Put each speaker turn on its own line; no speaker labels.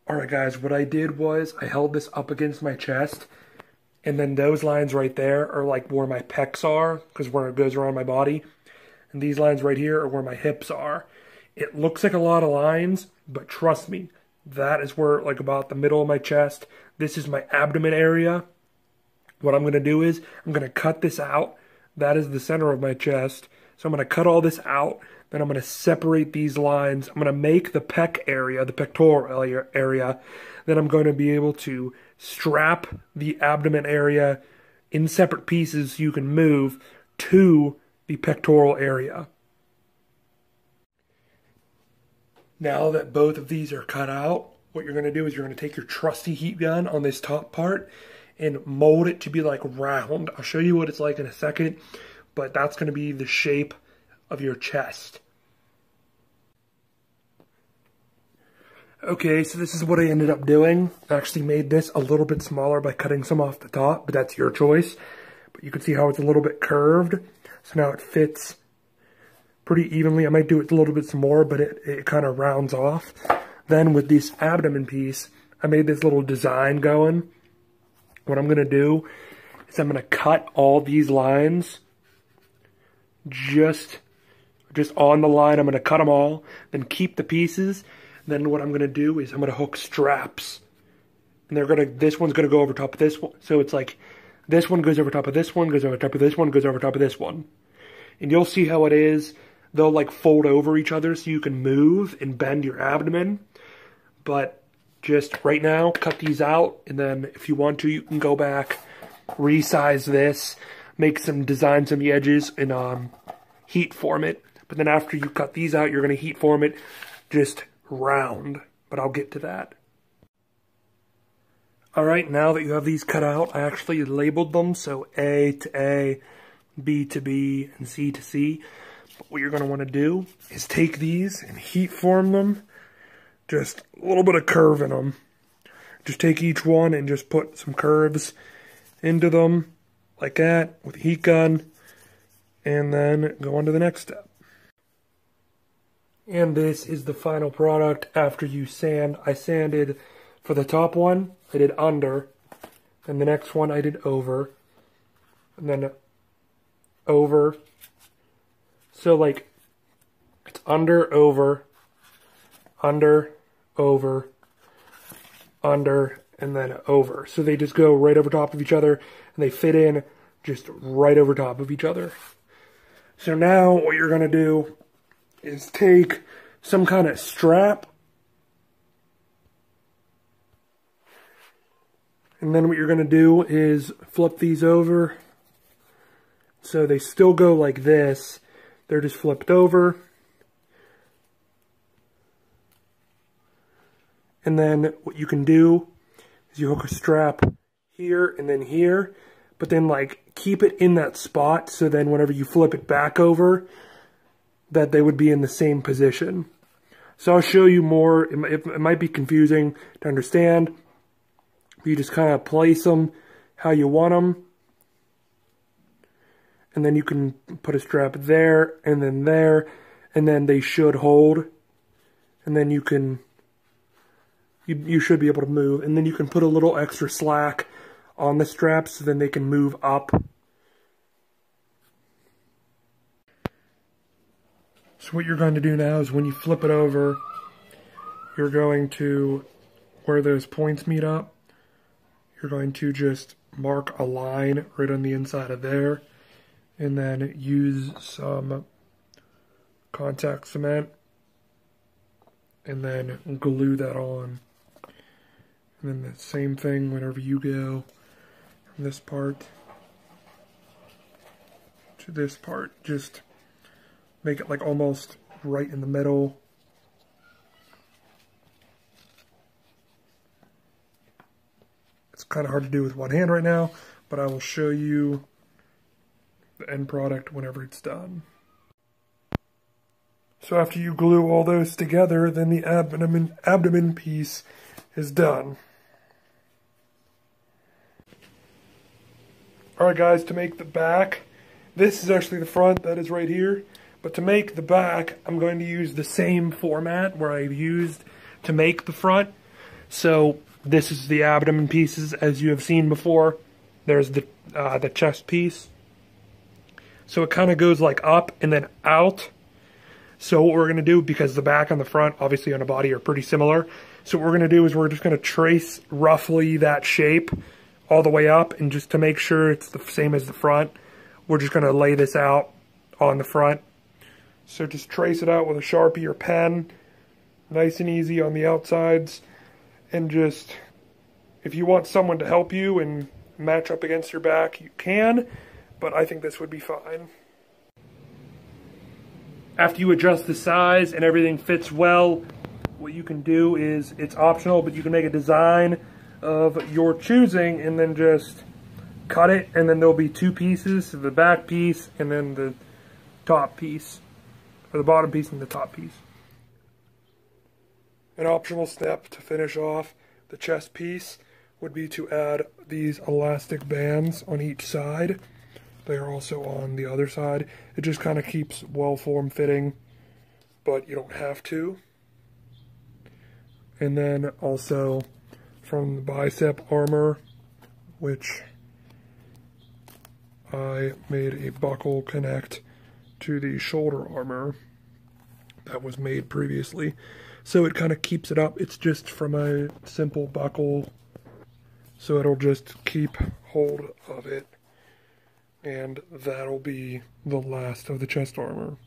Alright guys, what I did was I held this up against my chest, and then those lines right there are like where my pecs are, because where it goes around my body. And these lines right here are where my hips are. It looks like a lot of lines, but trust me, that is where, like, about the middle of my chest. This is my abdomen area. What I'm going to do is I'm going to cut this out. That is the center of my chest. So I'm going to cut all this out. Then I'm going to separate these lines. I'm going to make the pec area, the pectoral area. Then I'm going to be able to strap the abdomen area in separate pieces so you can move to the pectoral area. Now that both of these are cut out, what you're going to do is you're going to take your trusty heat gun on this top part and mold it to be like round. I'll show you what it's like in a second, but that's going to be the shape of your chest. Okay, so this is what I ended up doing. I actually made this a little bit smaller by cutting some off the top, but that's your choice. But you can see how it's a little bit curved. So now it fits pretty evenly. I might do it a little bit some more, but it kind of rounds off. Then with this abdomen piece, I made this little design going. What I'm going to do is I'm going to cut all these lines just on the line. I'm going to cut them all, then keep the pieces. Then what I'm going to do is I'm going to hook straps. And this one's going to go over top of this one. So it's like this one goes over top of this one, goes over top of this one, goes over top of this one. And you'll see how it is. They'll like fold over each other so you can move and bend your abdomen. But just right now, cut these out. And then if you want to, you can go back, resize this, make some designs on the edges, and heat form it. But then after you cut these out, you're going to heat form it just round. But I'll get to that. Alright, now that you have these cut out, I actually labeled them. So A to A, B to B, and C to C. But what you're going to want to do is take these and heat form them. Just a little bit of curve in them. Just take each one and just put some curves into them like that with a heat gun. And then go on to the next step. And this is the final product after you sand. I sanded for the top one, I did under. And the next one I did over. And then over. So like, it's under, over, under, over, under, and then over. So they just go right over top of each other, and they fit in just right over top of each other. So now what you're going to do is take some kind of strap, and then what you're going to do is flip these over. So they still go like this. They're just flipped over. And then what you can do is you hook a strap here and then here, but then like keep it in that spot so then whenever you flip it back over, that they would be in the same position. So I'll show you more. It might be confusing to understand. You just kind of place them how you want them. And then you can put a strap there, and then they should hold. And then you can, you should be able to move. And then you can put a little extra slack on the straps so then they can move up. So what you're going to do now is when you flip it over, you're going to, where those points meet up, you're going to just mark a line right on the inside of there. And then use some contact cement and then glue that on. And then the same thing whenever you go from this part to this part. Just make it like almost right in the middle. It's kind of hard to do with one hand right now, but I will show you the end product whenever it's done. So after you glue all those together, then the abdomen piece is done. Alright guys, to make the back, this is actually the front, that is right here. But to make the back, I'm going to use the same format where I've used to make the front. So this is the abdomen pieces as you have seen before. There's the chest piece. So it kind of goes like up and then out. So what we're going to do, because the back and the front obviously on a body are pretty similar, so what we're going to do is we're just going to trace roughly that shape all the way up, and just to make sure it's the same as the front, we're just going to lay this out on the front. So just trace it out with a Sharpie or pen, nice and easy on the outsides, and just, if you want someone to help you and match up against your back, you can, but I think this would be fine. After you adjust the size and everything fits well, what you can do is, it's optional, but you can make a design of your choosing and then just cut it, and then there'll be two pieces, the back piece and then the top piece, or the bottom piece and the top piece. An optional step to finish off the chest piece would be to add these elastic bands on each side. They are also on the other side. It just kind of keeps well-form fitting, but you don't have to. And then also from the bicep armor, which I made a buckle connect to the shoulder armor that was made previously. So it kind of keeps it up. It's just from a simple buckle, so it'll just keep hold of it. And that'll be the last of the chest armor.